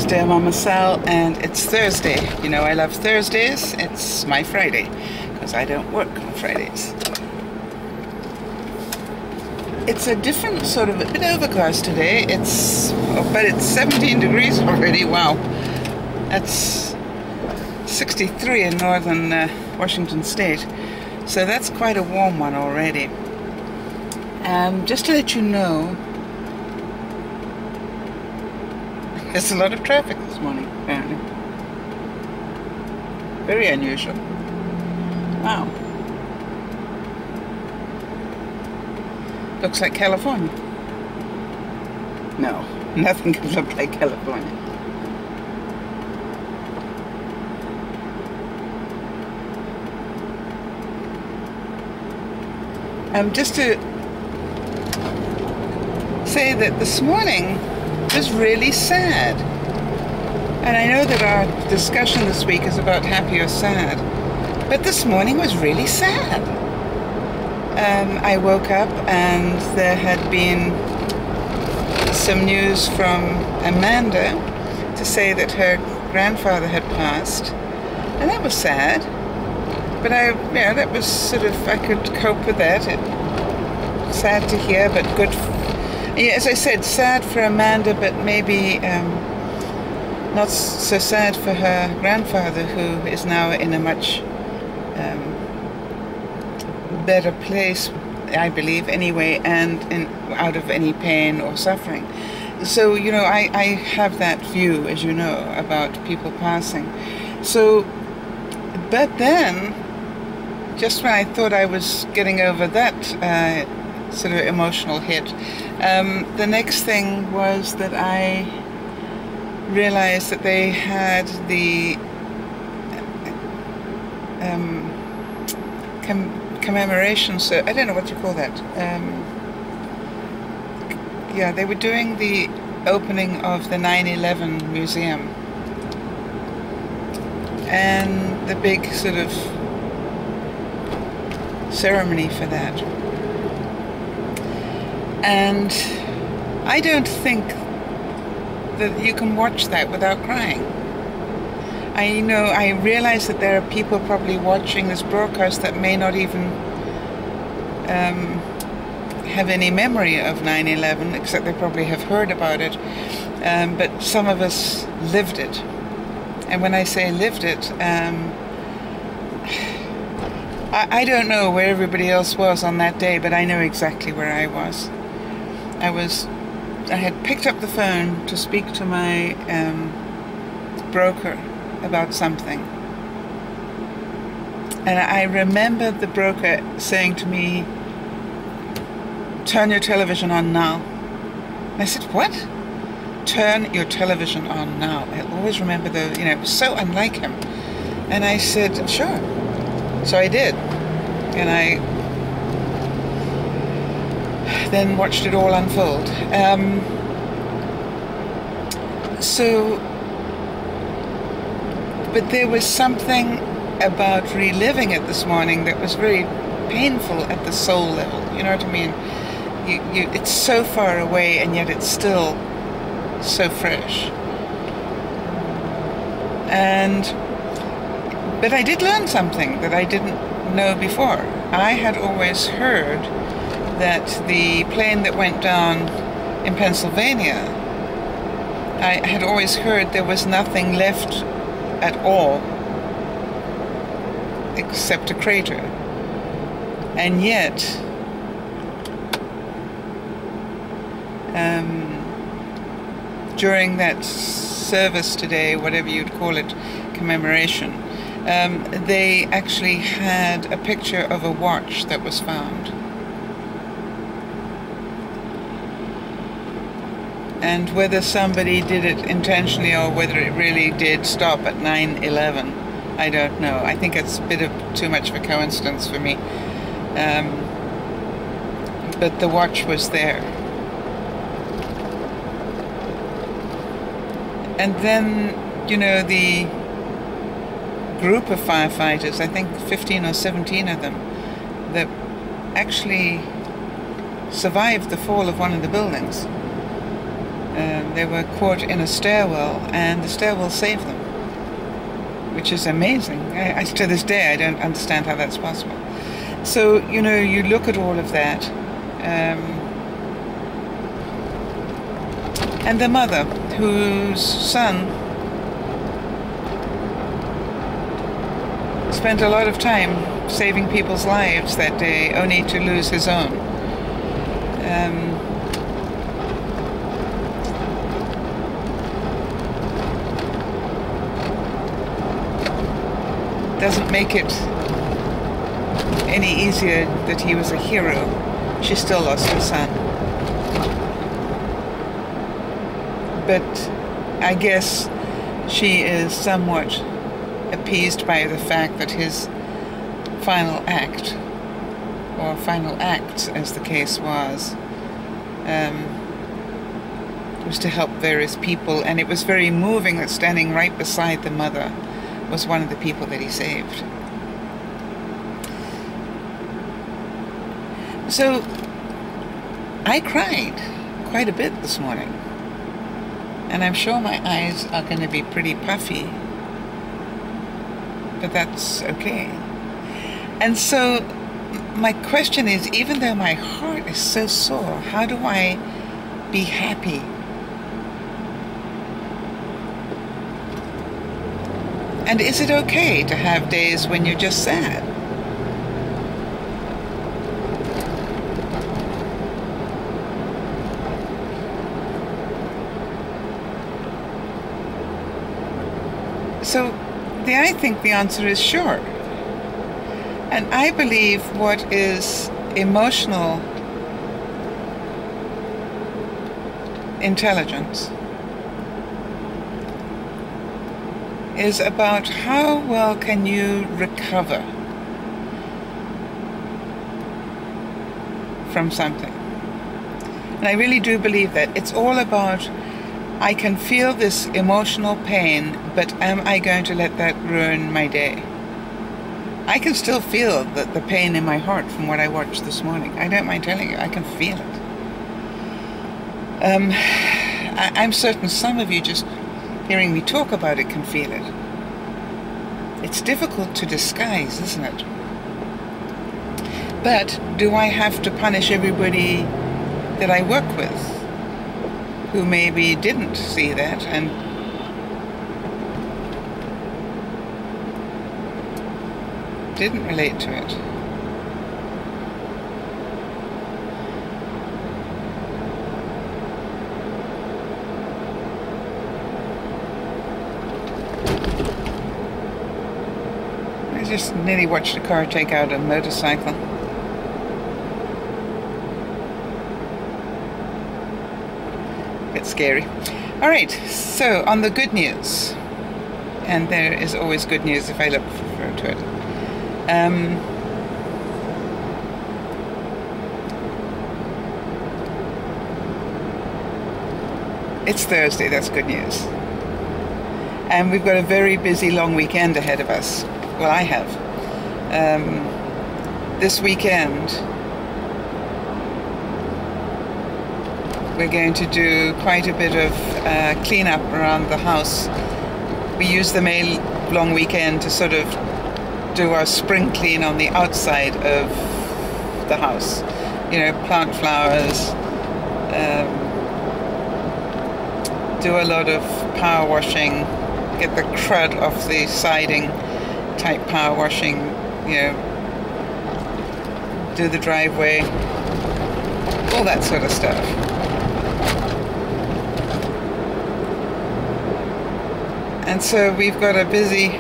DearMamaSal, and it's Thursday. You know I love Thursdays. It's my Friday because I don't work on Fridays. It's a different sort of a bit overcast today. But it's 17 degrees already. Wow, that's 63 in northern Washington State, so that's quite a warm one already. Just to let you know, there's a lot of traffic this morning, apparently. Very unusual. Wow. Looks like California. No, nothing can look like California. Just to say that this morning was really sad. And I know that our discussion this week is about happy or sad, but this morning was really sad. I woke up and there had been some news from Amanda to say that her grandfather had passed, and that was sad. But that was sort of, I could cope with that. Sad to hear, but good. As I said, sad for Amanda, but maybe not so sad for her grandfather, who is now in a much better place, I believe, anyway, and out of any pain or suffering. So, you know, I have that view, as you know, about people passing. So, but then, just when I thought I was getting over that sort of emotional hit, the next thing was that I realized that they had the commemoration, so I don't know what you call that. Yeah, they were doing the opening of the 9/11 museum, and the big sort of ceremony for that. And I don't think that you can watch that without crying. I realize that there are people probably watching this broadcast that may not even have any memory of 9/11, except they probably have heard about it. But some of us lived it. And when I say lived it, I don't know where everybody else was on that day, but I know exactly where I was. I had picked up the phone to speak to my broker about something. And I remember the broker saying to me, "Turn your television on now." And I said, "What? Turn your television on now." I always remember it was so unlike him. And I said, "Sure." So I did. And I then watched it all unfold. But there was something about reliving it this morning that was very painful at the soul level. You know what I mean? It's so far away, and yet it's still so fresh. But I did learn something that I didn't know before. I had always heard that the plane that went down in Pennsylvania, I had always heard there was nothing left at all except a crater. And yet, during that service today, whatever you'd call it, commemoration, they actually had a picture of a watch that was found. And whether somebody did it intentionally or whether it really did stop at 9/11, I don't know. I think it's a bit of too much of a coincidence for me. But the watch was there. And then, you know, the group of firefighters, I think 15 or 17 of them, that actually survived the fall of one of the buildings. They were caught in a stairwell, and the stairwell saved them, which is amazing. To this day, I don't understand how that's possible. So, you know, you look at all of that, and the mother, whose son spent a lot of time saving people's lives that day, only to lose his own. Doesn't make it any easier that he was a hero. She still lost her son. But I guess she is somewhat appeased by the fact that his final act, or final acts as the case was to help various people, and it was very moving that standing right beside the mother was one of the people that he saved. So I cried quite a bit this morning, and I'm sure my eyes are going to be pretty puffy, but that's okay. And so my question is, even though my heart is so sore, how do I be happy? And is it okay to have days when you're just sad? So I think the answer is sure. And I believe what is emotional intelligence is about how well can you recover from something. And I really do believe that it's all about, I can feel this emotional pain, but am I going to let that ruin my day? I can still feel the pain in my heart from what I watched this morning. I don't mind telling you, I can feel it. I'm certain some of you, just hearing me talk about it, can feel it. It's difficult to disguise, isn't it? But do I have to punish everybody that I work with who maybe didn't see that and didn't relate to it? I just nearly watched a car take out a motorcycle. Bit scary. All right, so on the good news, and there is always good news if I look forward to it. It's Thursday, that's good news. And we've got a very busy long weekend ahead of us. Well, I have. This weekend, we're going to do quite a bit of cleanup around the house. We use the May long weekend to sort of do our spring clean on the outside of the house. You know, plant flowers, do a lot of power washing, get the crud off the siding type power washing, you know, do the driveway, all that sort of stuff. And so we've got a busy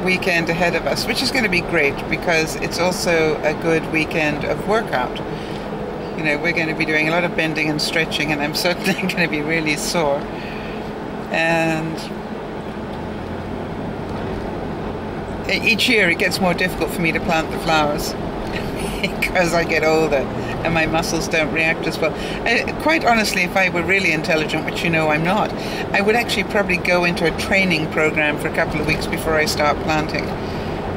weekend ahead of us, which is going to be great because it's also a good weekend of workout. You know, we're going to be doing a lot of bending and stretching, and I'm certainly going to be really sore. And each year it gets more difficult for me to plant the flowers because I get older and my muscles don't react as well. Quite honestly, if I were really intelligent, which you know I'm not, I would actually probably go into a training program for a couple of weeks before I start planting.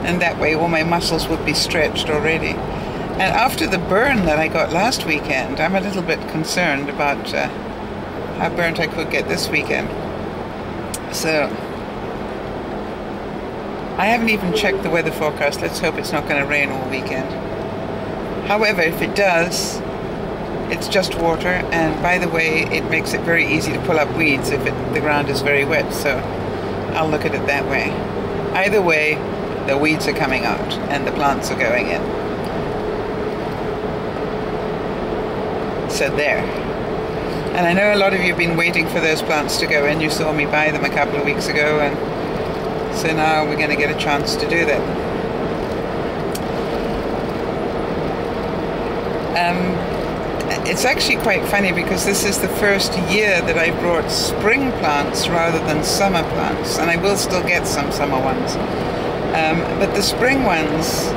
And that way all my muscles would be stretched already. And after the burn that I got last weekend, I'm a little bit concerned about how burnt I could get this weekend. So I haven't even checked the weather forecast. Let's hope it's not going to rain all weekend. However, if it does, it's just water, and by the way, it makes it very easy to pull up weeds if the ground is very wet, so I'll look at it that way. Either way, the weeds are coming out and the plants are going in. So there. And I know a lot of you have been waiting for those plants to go in. You saw me buy them a couple of weeks ago, and so now we're going to get a chance to do that. It's actually quite funny because this is the first year that I brought spring plants rather than summer plants, and I will still get some summer ones. But the spring ones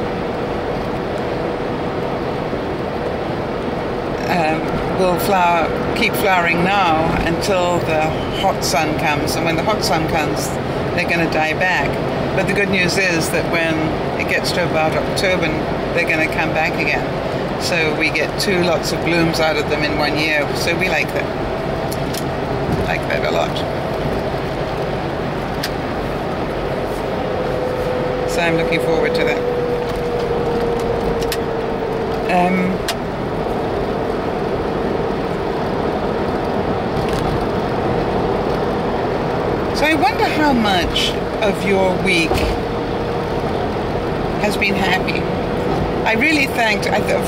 will keep flowering now until the hot sun comes, and when the hot sun comes, they're going to die back. But the good news is that when it gets to about October, they're going to come back again. So we get 2 lots of blooms out of them in 1 year. So we like that. Like that a lot. So I'm looking forward to that. So I wonder how much of your week has been happy. I really I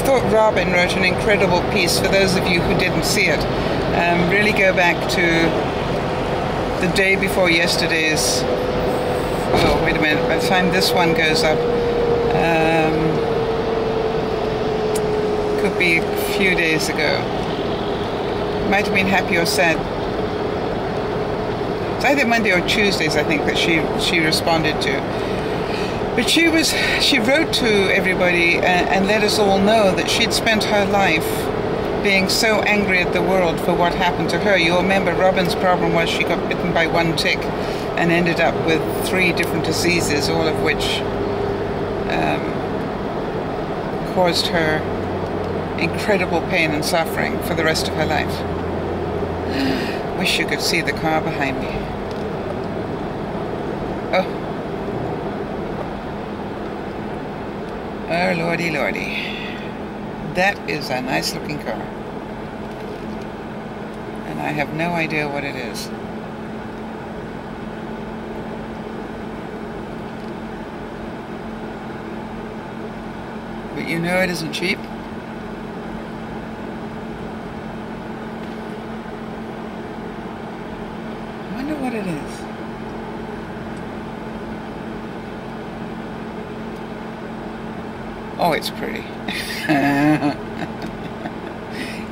thought Robin wrote an incredible piece. For those of you who didn't see it, really go back to the day before yesterday's, oh wait a minute, by the time this one goes up, could be a few days ago. Might have been happy or sad. It's either Monday or Tuesdays, I think, that she responded to. But she wrote to everybody and let us all know that she'd spent her life being so angry at the world for what happened to her. You'll remember Robin's problem was she got bitten by 1 tick and ended up with 3 different diseases, all of which caused her incredible pain and suffering for the rest of her life. Wish you could see the car behind me. Oh, lordy, lordy. That is a nice looking car. And I have no idea what it is. But you know it isn't cheap. I wonder what it is. Oh, it's pretty.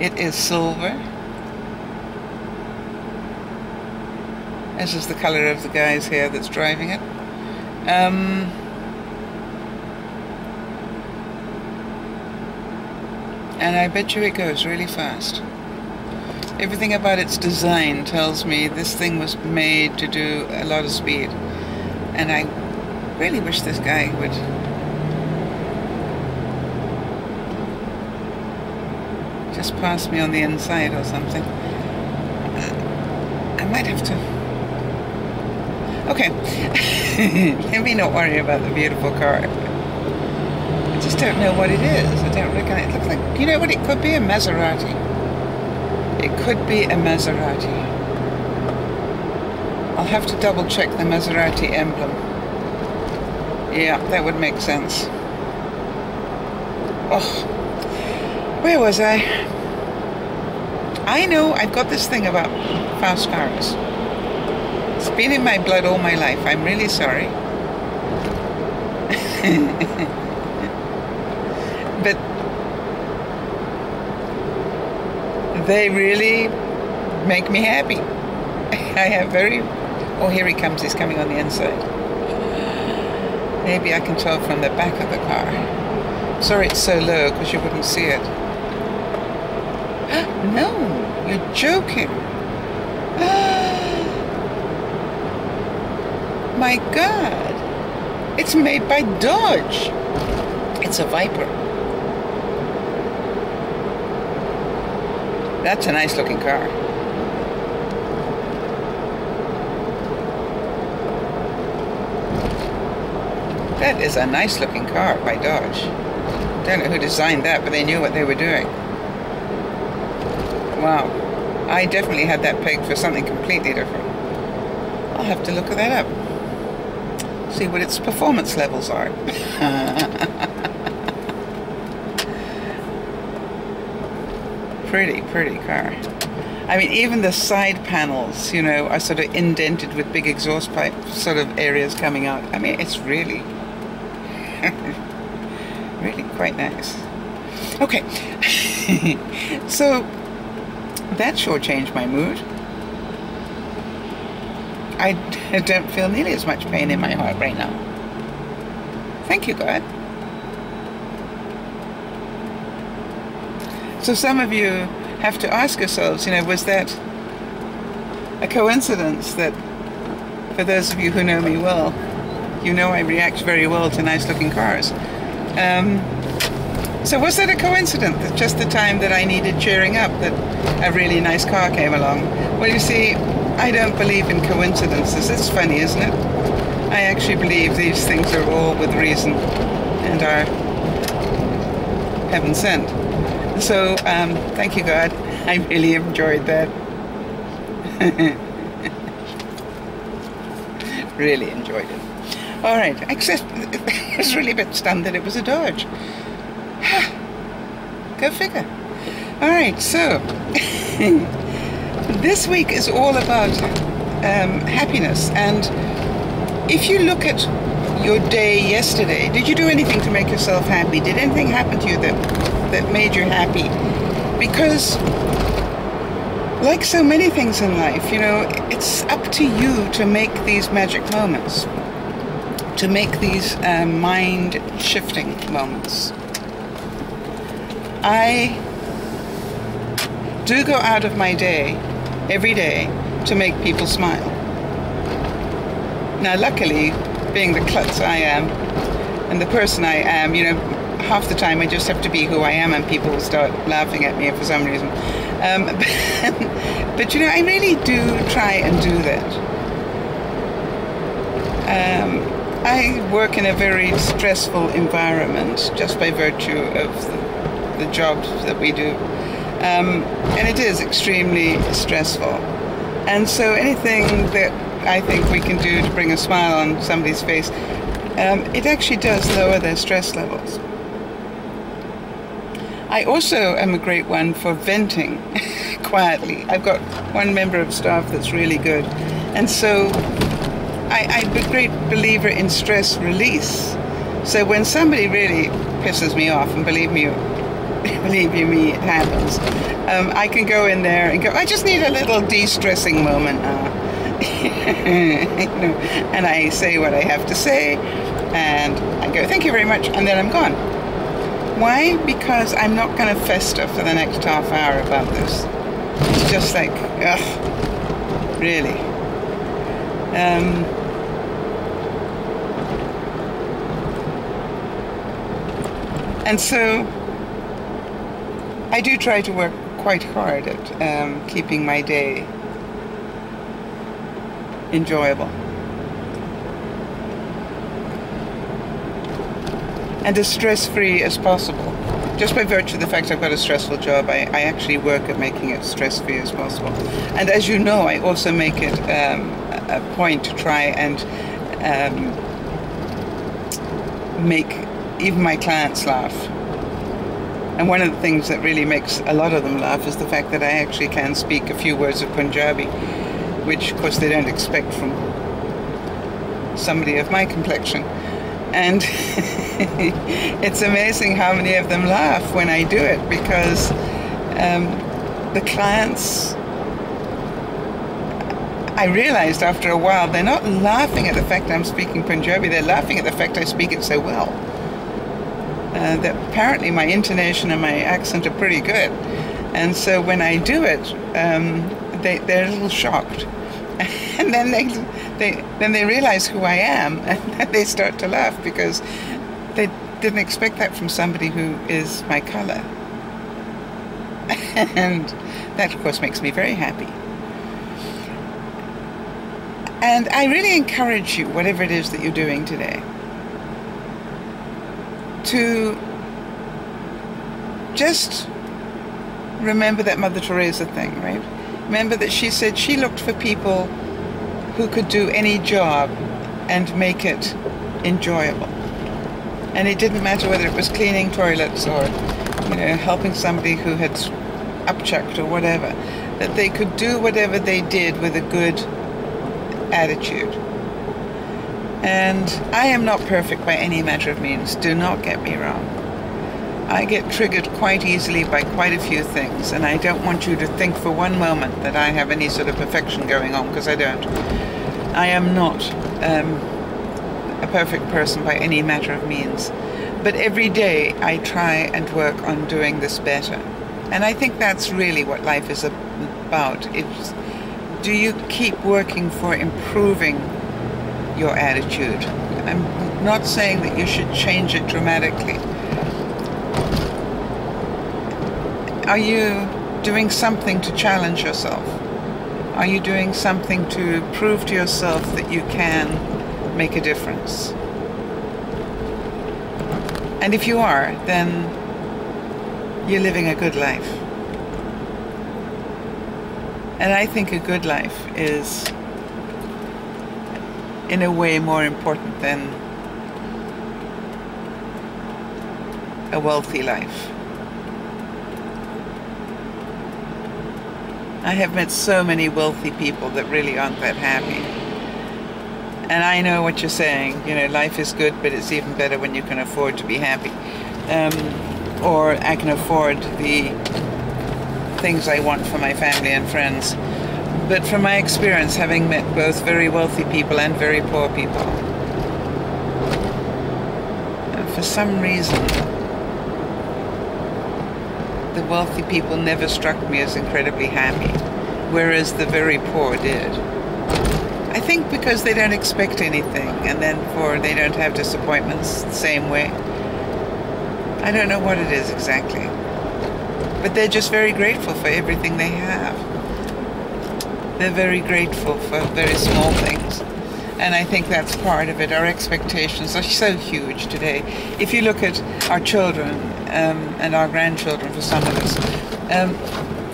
It is silver. This is the color of the guy's hair that's driving it. And I bet you it goes really fast. Everything about its design tells me this thing was made to do a lot of speed. And I really wish this guy would just pass me on the inside or something. I might have to. Okay. Let me not worry about the beautiful car. I just don't know what it is. I don't reckon it looks like. You know what? It could be a Maserati. It could be a Maserati. I'll have to double check the Maserati emblem. Yeah, that would make sense. Oh. Where was I? I know, I've got this thing about fast cars. It's been in my blood all my life. I'm really sorry. But they really make me happy. I have very... Oh, here he comes. He's coming on the inside. Maybe I can tell from the back of the car. Sorry it's so low because you wouldn't see it. No, you're joking. My God. It's made by Dodge. It's a Viper. That's a nice looking car. That is a nice looking car by Dodge. Don't know who designed that, but they knew what they were doing. Wow. I definitely had that pegged for something completely different. I'll have to look at that up. See what its performance levels are. Pretty car. I mean, even the side panels, you know, are sort of indented with big exhaust pipe sort of areas coming out. I mean, it's really, really quite nice. Okay, so that sure changed my mood. I don't feel nearly as much pain in my heart right now. Thank you, God. So some of you have to ask yourselves, you know, was that a coincidence that, for those of you who know me well, you know I react very well to nice looking cars. So was that a coincidence that just the time that I needed cheering up that a really nice car came along? Well, you see, I don't believe in coincidences. It's funny, isn't it? I actually believe these things are all with reason and are heaven sent. So, thank you, God. I really enjoyed that. Really enjoyed it. All right, except I was really a bit stunned that it was a Dodge. Go figure. All right, so this week is all about happiness. And if you look at your day yesterday, did you do anything to make yourself happy? Did anything happen to you that made you happy? Because like so many things in life, you know, it's up to you to make these magic moments, to make these mind-shifting moments. I do go out of my day, every day, to make people smile. Now, luckily, being the klutz I am, and the person I am, you know, half the time I just have to be who I am and people will start laughing at me for some reason. But you know, I really do try and do that. I work in a very stressful environment just by virtue of the jobs that we do. And it is extremely stressful. And so anything that I think we can do to bring a smile on somebody's face, it actually does lower their stress levels. I also am a great one for venting quietly. I've got one member of staff that's really good. And so I'm a great believer in stress release. So when somebody really pisses me off, and believe you me, it happens, I can go in there and go, I just need a little de-stressing moment now. You know, and I say what I have to say, and I go, thank you very much, and then I'm gone. Why? Because I'm not going to fester for the next half hour about this. It's just like, ugh, really. And so I do try to work quite hard at keeping my day enjoyable and as stress-free as possible. Just by virtue of the fact I've got a stressful job, I actually work at making it stress-free as possible. And as you know, I also make it a point to try and make even my clients laugh. And one of the things that really makes a lot of them laugh is the fact that I actually can speak a few words of Punjabi, which of course they don't expect from somebody of my complexion. And it's amazing how many of them laugh when I do it, because the clients, I realized after a while, they're not laughing at the fact I'm speaking Punjabi, they're laughing at the fact I speak it so well. That apparently my intonation and my accent are pretty good. And so when I do it, they're a little shocked. And then they realize who I am, and then they start to laugh because they didn't expect that from somebody who is my color. And that, of course, makes me very happy. And I really encourage you, whatever it is that you're doing today, to just remember that Mother Teresa thing, right? Remember that she said she looked for people who could do any job and make it enjoyable. And it didn't matter whether it was cleaning toilets or, helping somebody who had upchucked or whatever, that they could do whatever they did with a good attitude. And I am not perfect by any measure of means, do not get me wrong. I get triggered quite easily by quite a few things, and I don't want you to think for one moment that I have any sort of perfection going on, because I don't. I am not a perfect person by any matter of means, but every day I try and work on doing this better. And I think that's really what life is about. It's, do you keep working for improving your attitude? I'm not saying that you should change it dramatically. Are you doing something to challenge yourself? Are you doing something to prove to yourself that you can make a difference? And if you are, then you're living a good life. And I think a good life is, in a way, more important than a wealthy life. I have met so many wealthy people that really aren't that happy. And I know what you're saying, life is good, but it's even better when you can afford to be happy. Or I can afford the things I want for my family and friends. But from my experience, having met both very wealthy people and very poor people, for some reason, the wealthy people never struck me as incredibly happy, whereas the very poor did. I think because they don't expect anything, and therefore they don't have disappointments the same way. I don't know what it is exactly, but they're just very grateful for everything they have. They're very grateful for very small things. And I think that's part of it. Our expectations are so huge today. If you look at our children and our grandchildren, for some of us,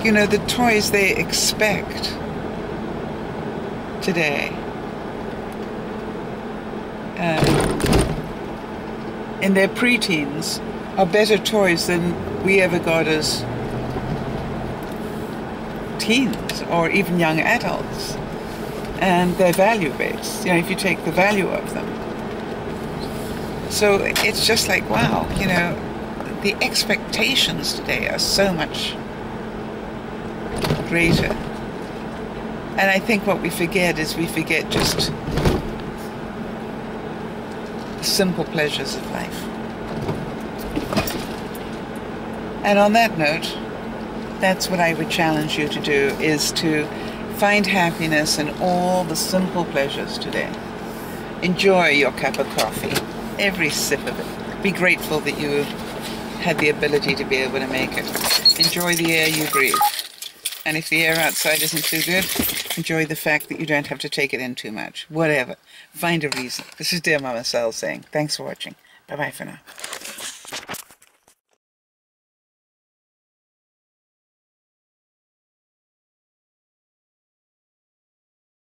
the toys they expect today in their preteens are better toys than we ever got as teens or even young adults. And they're value-based, if you take the value of them. So it's just like, wow, the expectations today are so much greater. And I think what we forget is we forget just the simple pleasures of life. And on that note, that's what I would challenge you to do, is to find happiness in all the simple pleasures today. Enjoy your cup of coffee, every sip of it. Be grateful that you had the ability to be able to make it. Enjoy the air you breathe. And if the air outside isn't too good, enjoy the fact that you don't have to take it in too much. Whatever. Find a reason. This is Dear Mama Sal saying, thanks for watching. Bye-bye for now.